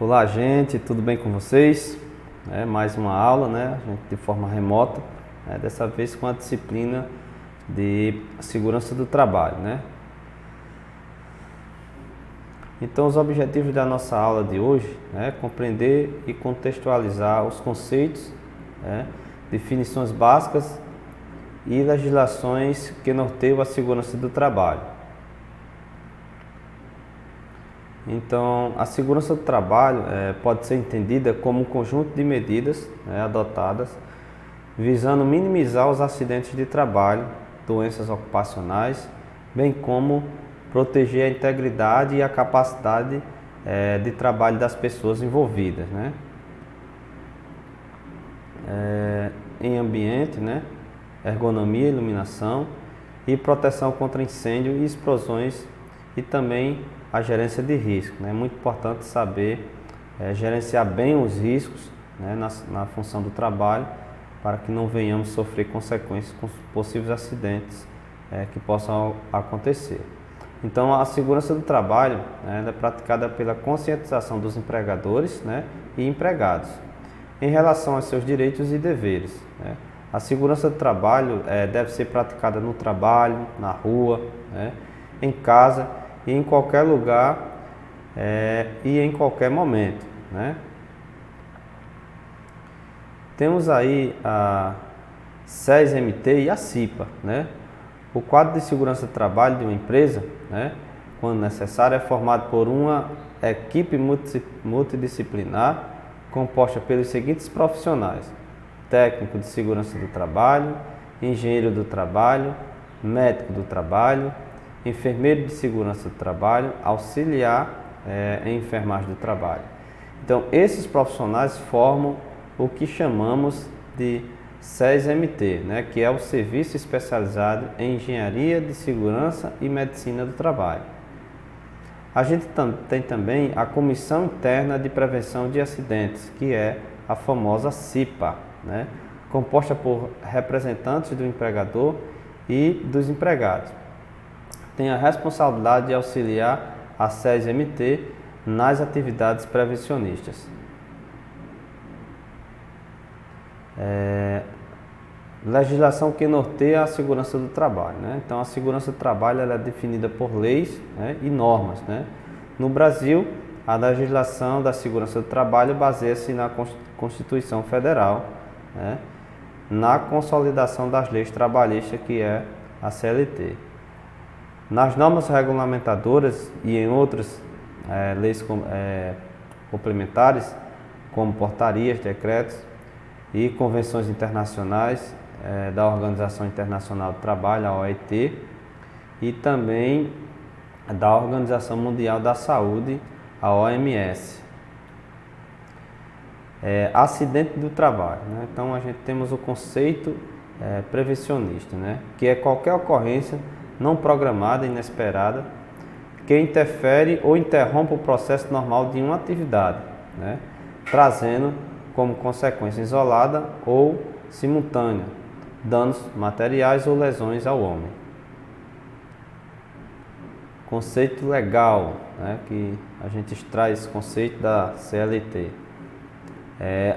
Olá, gente, tudo bem com vocês? Mais uma aula, né? A gente de forma remota, dessa vez com a disciplina de segurança do trabalho, né? Então, os objetivos da nossa aula de hoje é compreender e contextualizar os conceitos, definições básicas e legislações que norteiam a segurança do trabalho. Então, a segurança do trabalho pode ser entendida como um conjunto de medidas adotadas visando minimizar os acidentes de trabalho, doenças ocupacionais, bem como proteger a integridade e a capacidade de trabalho das pessoas envolvidas, né? Em ambiente, né? Ergonomia, iluminação e proteção contra incêndio e explosões e também a gerência de risco. É muito importante saber gerenciar bem os riscos, né, na função do trabalho, para que não venhamos sofrer consequências com possíveis acidentes que possam acontecer. Então, a segurança do trabalho é praticada pela conscientização dos empregadores, né, e empregados em relação aos seus direitos e deveres, né. A segurança do trabalho deve ser praticada no trabalho, na rua, né, em casa e em qualquer lugar e em qualquer momento, né? Temos aí a SES-MT e a CIPA, né? O quadro de segurança do trabalho de uma empresa, né, quando necessário, é formado por uma equipe multidisciplinar composta pelos seguintes profissionais: técnico de segurança do trabalho, engenheiro do trabalho, médico do trabalho, enfermeiro de segurança do trabalho, auxiliar em enfermagem do trabalho. Então, esses profissionais formam o que chamamos de SES-MT, né, que é o Serviço Especializado em Engenharia de Segurança e Medicina do Trabalho. A gente tem também a Comissão Interna de Prevenção de Acidentes, que é a famosa CIPA, né, composta por representantes do empregador e dos empregados. Tem a responsabilidade de auxiliar a SES-MT nas atividades prevencionistas. Legislação que norteia a segurança do trabalho, né? Então, a segurança do trabalho ela é definida por leis, né, e normas, né? No Brasil, a legislação da segurança do trabalho baseia-se na Constituição Federal, né, na consolidação das leis trabalhistas, que é a CLT. Nas normas regulamentadoras e em outras leis complementares, como portarias, decretos e convenções internacionais da Organização Internacional do Trabalho, a OIT, e também da Organização Mundial da Saúde, a OMS. Acidente do trabalho, né? Então, a gente temos o conceito prevencionista, né, que é qualquer ocorrência não programada, inesperada, que interfere ou interrompe o processo normal de uma atividade, né, trazendo como consequência isolada ou simultânea danos materiais ou lesões ao homem. Conceito legal, né, que a gente extrai esse conceito da CLT.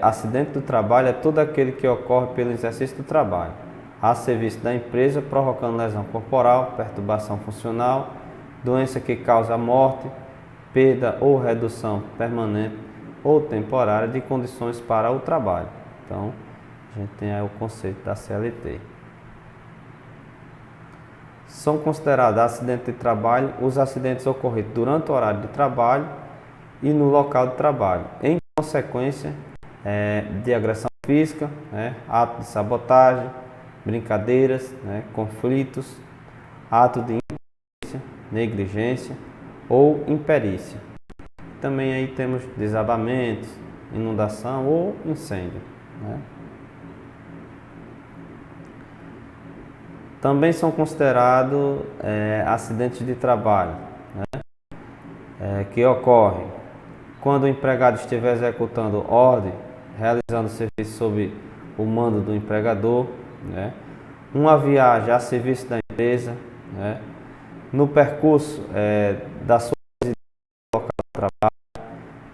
Acidente do trabalho é todo aquele que ocorre pelo exercício do trabalho a serviço da empresa, provocando lesão corporal, perturbação funcional, doença que causa morte, perda ou redução permanente ou temporária de condições para o trabalho. Então, a gente tem aí o conceito da CLT. São considerados acidentes de trabalho os acidentes ocorridos durante o horário de trabalho e no local de trabalho, em consequência de agressão física, ato de sabotagem, brincadeiras, conflitos, ato de negligência ou imperícia. Também aí temos desabamentos, inundação ou incêndio, né? Também são considerados acidentes de trabalho, né, que ocorrem quando o empregado estiver executando ordem, realizando serviço sob o mando do empregador, né, uma viagem a serviço da empresa, né, no percurso da sua residência local de trabalho,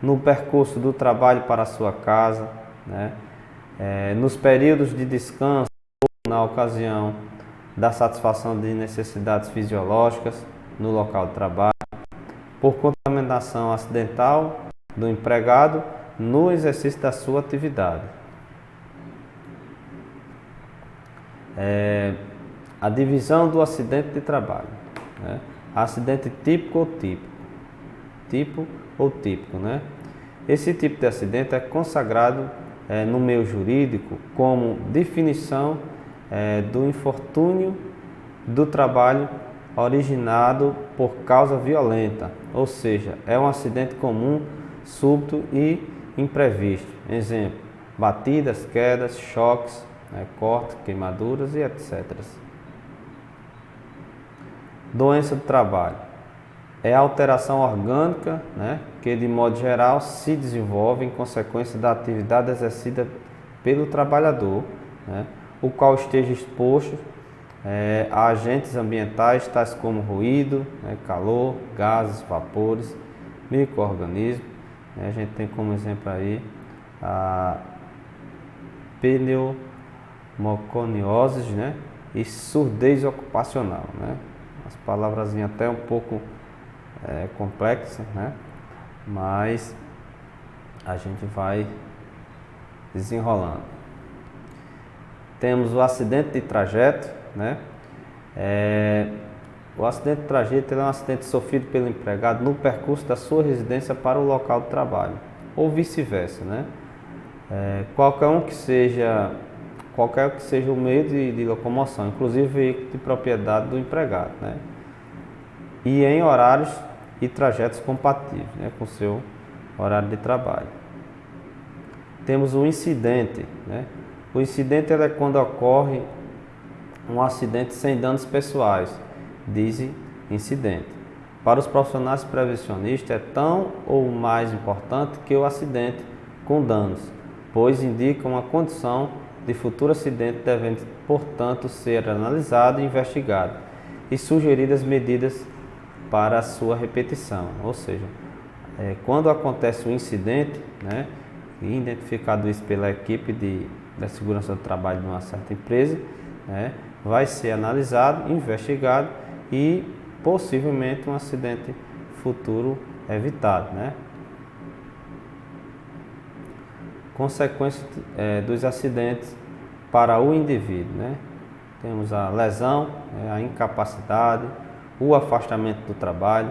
no percurso do trabalho para a sua casa, né? Nos períodos de descanso ou na ocasião da satisfação de necessidades fisiológicas no local de trabalho, por contaminação acidental do empregado no exercício da sua atividade. A divisão do acidente de trabalho, né? Acidente típico ou típico. Tipo ou típico, né? Esse tipo de acidente é consagrado no meio jurídico como definição do infortúnio do trabalho originado por causa violenta, ou seja, é um acidente comum, súbito e imprevisto. Exemplo: batidas, quedas, choques, cortes, queimaduras e etc. Doença do trabalho é a alteração orgânica, né, que de modo geral se desenvolve em consequência da atividade exercida pelo trabalhador, né, o qual esteja exposto a agentes ambientais tais como ruído, calor, gases, vapores, micro-organismos. A gente tem como exemplo aí a pneumoconiose, né, e surdez ocupacional, né? As palavrazinhas até um pouco complexas, né? Mas a gente vai desenrolando. Temos o acidente de trajeto, né? O acidente de trajeto é um acidente sofrido pelo empregado no percurso da sua residência para o local de trabalho, ou vice-versa, né? Qualquer que seja o meio de locomoção, inclusive veículo de propriedade do empregado, né? E em horários e trajetos compatíveis, né, com o seu horário de trabalho. Temos o incidente, né? O incidente é quando ocorre um acidente sem danos pessoais, diz incidente. Para os profissionais prevencionistas é tão ou mais importante que o acidente com danos, pois indica uma condição de futuro acidente, devendo, portanto, ser analisado e investigado e sugeridas medidas para a sua repetição. Ou seja, quando acontece um incidente, né, identificado isso pela equipe da segurança do trabalho de uma certa empresa, né, vai ser analisado, investigado e possivelmente um acidente futuro evitado, né? Consequências dos acidentes para o indivíduo, né? Temos a lesão, a incapacidade, o afastamento do trabalho,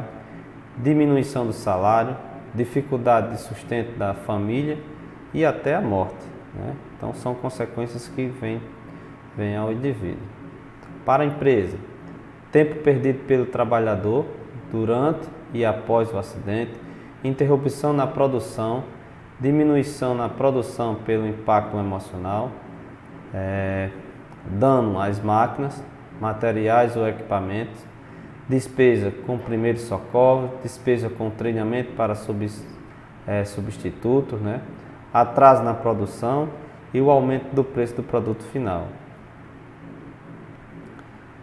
diminuição do salário, dificuldade de sustento da família e até a morte, né? Então são consequências que vêm ao indivíduo. Para a empresa, tempo perdido pelo trabalhador durante e após o acidente, interrupção na produção, diminuição na produção pelo impacto emocional, dano às máquinas, materiais ou equipamentos, despesa com primeiros socorros, despesa com treinamento para substitutos, né? Atraso na produção e o aumento do preço do produto final.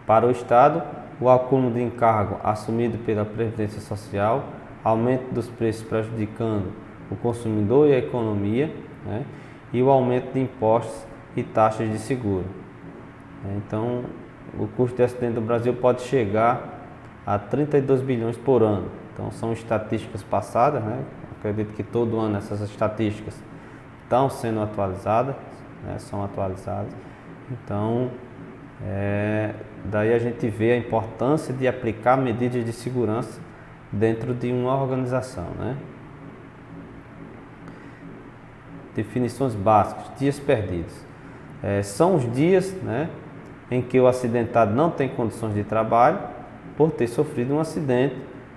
Para o Estado, o acúmulo de encargo assumido pela Previdência Social, aumento dos preços prejudicando o consumidor e a economia, né? E o aumento de impostos e taxas de seguro. Então, o custo de acidente do Brasil pode chegar a 32 bilhões por ano. Então, são estatísticas passadas, né? Acredito que todo ano essas estatísticas estão sendo atualizadas, né? São atualizadas. Então, daí a gente vê a importância de aplicar medidas de segurança dentro de uma organização, né? Definições básicas: dias perdidos. São os dias, né, em que o acidentado não tem condições de trabalho por ter sofrido um acidente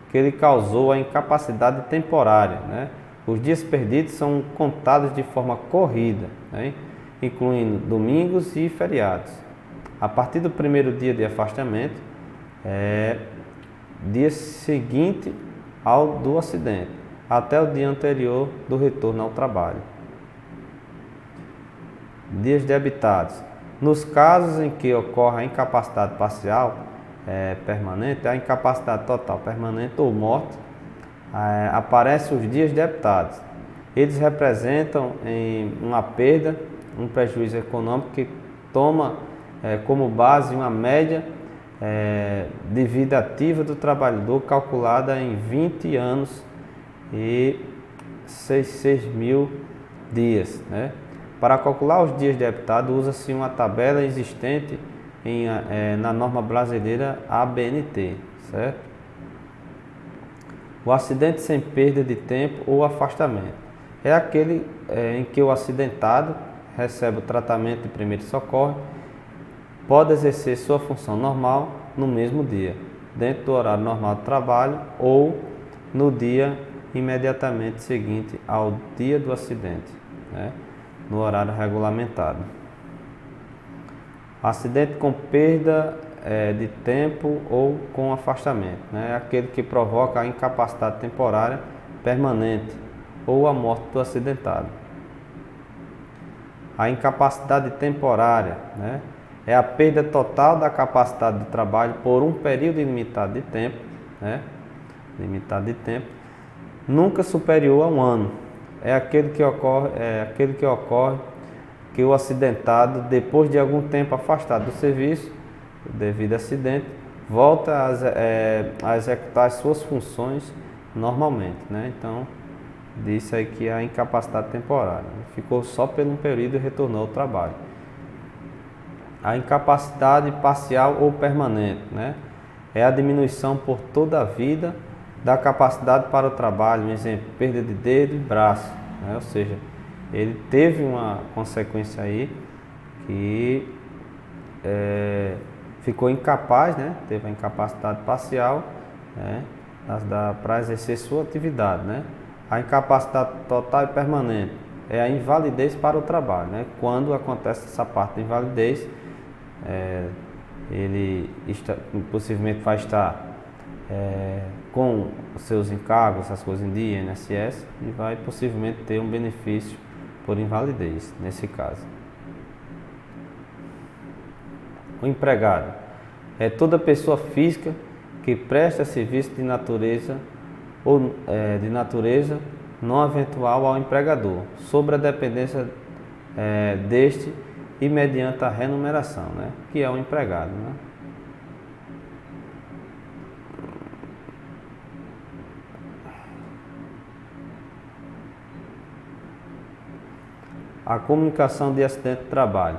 que ele causou a incapacidade temporária, né? Os dias perdidos são contados de forma corrida, né, incluindo domingos e feriados. A partir do primeiro dia de afastamento, dia seguinte ao do acidente, até o dia anterior do retorno ao trabalho. Dias debitados. Nos casos em que ocorre a incapacidade parcial permanente, a incapacidade total permanente ou morte, aparecem os dias debitados. Eles representam uma perda, um prejuízo econômico que toma como base uma média de vida ativa do trabalhador calculada em 20 anos e 6 mil dias, né? Para calcular os dias debitados, usa-se uma tabela existente na norma brasileira ABNT, certo? O acidente sem perda de tempo ou afastamento é aquele em que o acidentado recebe o tratamento de primeiro socorro, pode exercer sua função normal no mesmo dia, dentro do horário normal de trabalho ou no dia imediatamente seguinte ao dia do acidente, né? No horário regulamentado. Acidente com perda de tempo ou com afastamento, né? É aquele que provoca a incapacidade temporária permanente ou a morte do acidentado. A incapacidade temporária, né? É a perda total da capacidade de trabalho por um período ilimitado de tempo, né? Limitado de tempo, nunca superior a um ano. É aquele que ocorre que o acidentado, depois de algum tempo afastado do serviço, devido a acidente, volta a executar as suas funções normalmente, né? Então, disse aí que a incapacidade temporária ficou só por um período e retornou ao trabalho. A incapacidade parcial ou permanente, né? É a diminuição por toda a vida da capacidade para o trabalho, por exemplo, perda de dedo e braço, né? Ou seja, ele teve uma consequência aí que ficou incapaz, né? Teve a incapacidade parcial, né? Para exercer sua atividade, né? A incapacidade total e permanente é a invalidez para o trabalho, né? Quando acontece essa parte de invalidez, ele possivelmente vai estar com os seus encargos, essas coisas em dia, INSS, e vai possivelmente ter um benefício por invalidez, nesse caso. O empregado é toda pessoa física que presta serviço de natureza ou de natureza não eventual ao empregador, sobre a dependência deste e mediante a remuneração, né? Que é o empregado, né? A comunicação de acidente de trabalho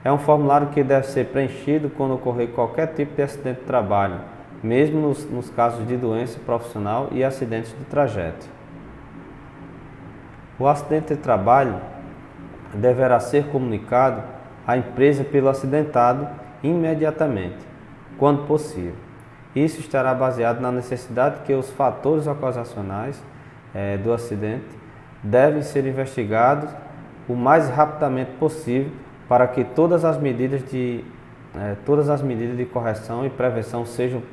é um formulário que deve ser preenchido quando ocorrer qualquer tipo de acidente de trabalho, mesmo nos casos de doença profissional e acidentes de trajeto. O acidente de trabalho deverá ser comunicado à empresa pelo acidentado imediatamente, quando possível. Isso estará baseado na necessidade que os fatores ocasionais do acidente devem ser investigados o mais rapidamente possível para que todas as medidas de correção e prevenção sejam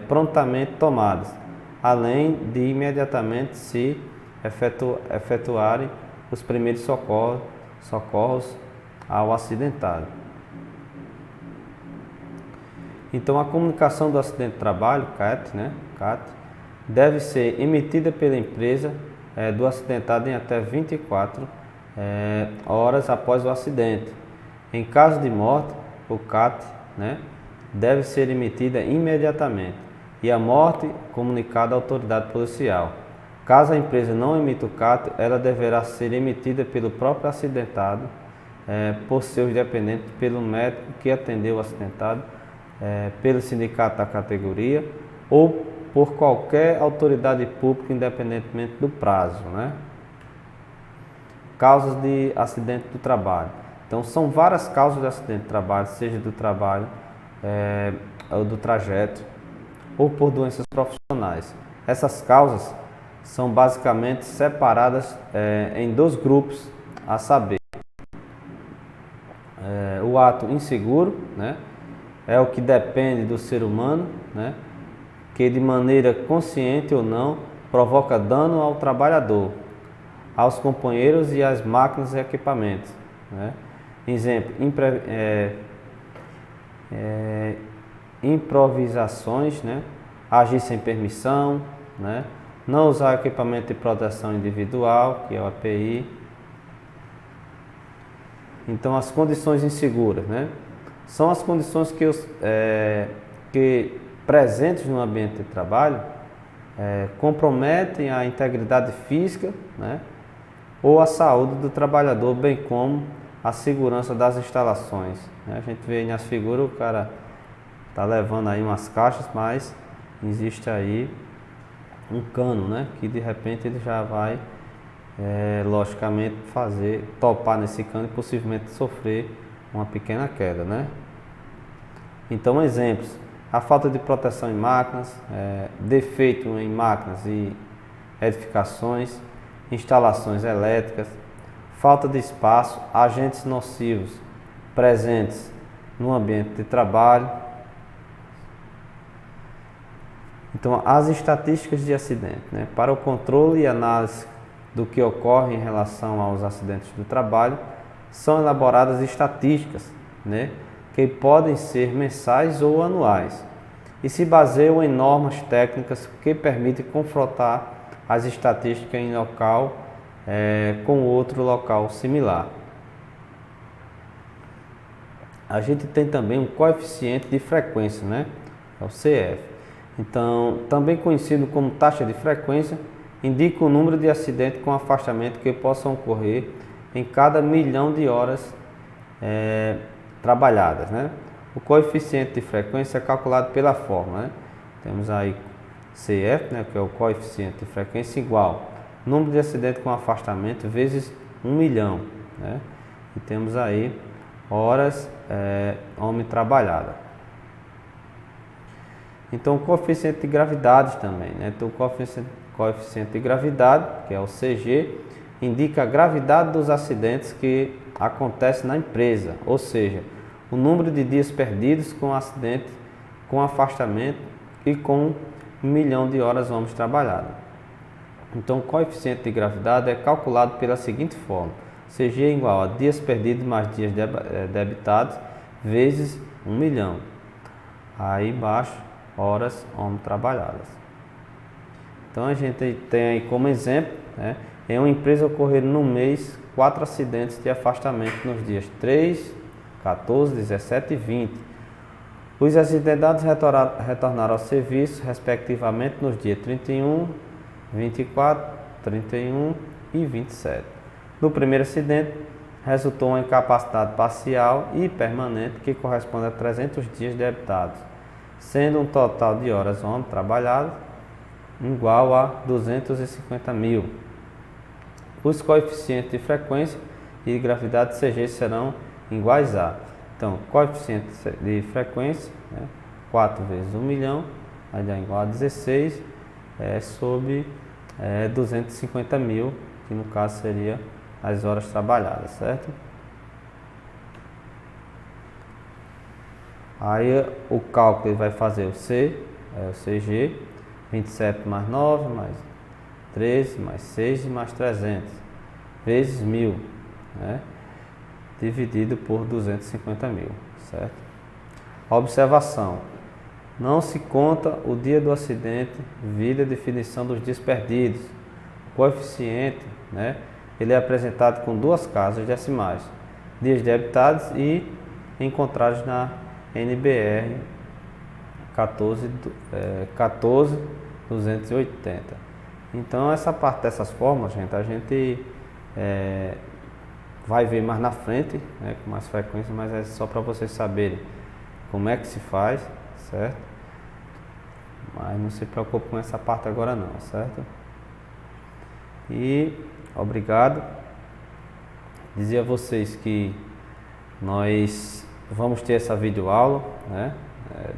prontamente tomadas, além de imediatamente se efetuarem os primeiros socorros ao acidentado. Então, a comunicação do acidente de trabalho, CAT, né, deve ser emitida pela empresa do acidentado em até 24 horas após o acidente. Em caso de morte, o CAT, né, deve ser emitida imediatamente e a morte comunicada à autoridade policial. Caso a empresa não emita o CAT, ela deverá ser emitida pelo próprio acidentado, por seus dependentes, pelo médico que atendeu o acidentado, pelo sindicato da categoria ou por qualquer autoridade pública, independentemente do prazo, né? Causas de acidente do trabalho. Então, são várias causas de acidente do trabalho, seja do trabalho ou do trajeto, ou por doenças profissionais. Essas causas são basicamente separadas em dois grupos, a saber, o ato inseguro, né, é o que depende do ser humano, né, que de maneira consciente ou não provoca dano ao trabalhador, aos companheiros e às máquinas e equipamentos, né. Exemplo, improvisações, né, agir sem permissão, né, não usar equipamento de proteção individual, que é o EPI. Então, as condições inseguras, né? São as condições que presentes no ambiente de trabalho comprometem a integridade física, né? Ou a saúde do trabalhador, bem como a segurança das instalações, né? A gente vê aí nas figuras, o cara tá levando aí umas caixas, mas existe aí um cano, né? Que de repente ele já vai logicamente topar nesse cano e possivelmente sofrer uma pequena queda, né? Então, exemplos: a falta de proteção em máquinas, defeito em máquinas e edificações, instalações elétricas, falta de espaço, agentes nocivos presentes no ambiente de trabalho. Então, as estatísticas de acidente, né? Para o controle e análise do que ocorre em relação aos acidentes do trabalho, são elaboradas estatísticas, né? Que podem ser mensais ou anuais e se baseiam em normas técnicas que permitem confrontar as estatísticas em local com outro local similar. A gente tem também um coeficiente de frequência, né? É o CF. Então, também conhecido como taxa de frequência, indica o número de acidentes com afastamento que possam ocorrer em cada milhão de horas trabalhadas, né? O coeficiente de frequência é calculado pela fórmula, né? Temos aí CF, né, que é o coeficiente de frequência, igual número de acidentes com afastamento vezes 1 milhão, né? E temos aí horas homem trabalhada. Então, o coeficiente de gravidade também, né? Então, o coeficiente de gravidade, que é o CG, indica a gravidade dos acidentes que acontecem na empresa, ou seja, o número de dias perdidos com acidente, com afastamento e com 1 milhão de horas homens trabalhadas. Então, o coeficiente de gravidade é calculado pela seguinte forma: CG é igual a dias perdidos mais dias debitados vezes 1 milhão. Aí embaixo, horas homens trabalhadas. Então, a gente tem aí como exemplo, né, em uma empresa ocorreram no mês 4 acidentes de afastamento nos dias 3, 14, 17 e 20. Os acidentados retornaram ao serviço, respectivamente, nos dias 31, 24, 31 e 27. No primeiro acidente, resultou uma incapacidade parcial e permanente que corresponde a 300 dias debitados, sendo um total de horas homem trabalhadas igual a 250 mil. Os coeficientes de frequência e de gravidade CG serão iguais a, então, coeficiente de frequência, né, 4 vezes 1 milhão, vai dar igual a 16 sobre 250 mil, que no caso seria as horas trabalhadas, certo? Aí o cálculo ele vai fazer o CG, 27 mais 9, mais 13, mais 6 e mais 300, vezes 1000, né? Dividido por 250 mil, certo? Observação: não se conta o dia do acidente, vide a definição dos dias perdidos. O coeficiente, né, ele é apresentado com duas casas decimais, dias debitados e encontrados na NBR 14280. Então, essa parte dessas fórmulas, gente, a gente vai ver mais na frente, né, com mais frequência, mas é só para vocês saberem como é que se faz, certo? Mas não se preocupe com essa parte agora não, certo? E obrigado. Dizer a vocês que nós vamos ter essa videoaula, né,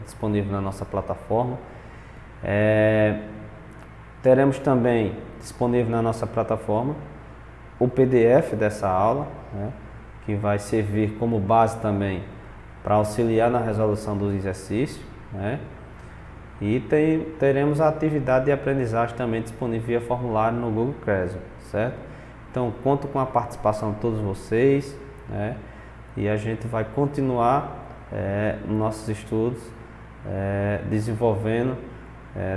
disponível na nossa plataforma. Teremos também disponível na nossa plataforma o PDF dessa aula, né, que vai servir como base também para auxiliar na resolução dos exercícios, né? E teremos a atividade de aprendizagem também disponível via formulário no Google Classroom, certo? Então, conto com a participação de todos vocês, né? E a gente vai continuar nossos estudos desenvolvendo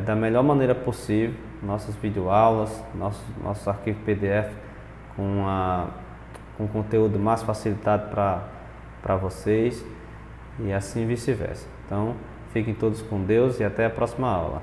da melhor maneira possível, nossas videoaulas, nossos arquivos PDF com conteúdo mais facilitado para vocês e assim vice-versa. Então, fiquem todos com Deus e até a próxima aula.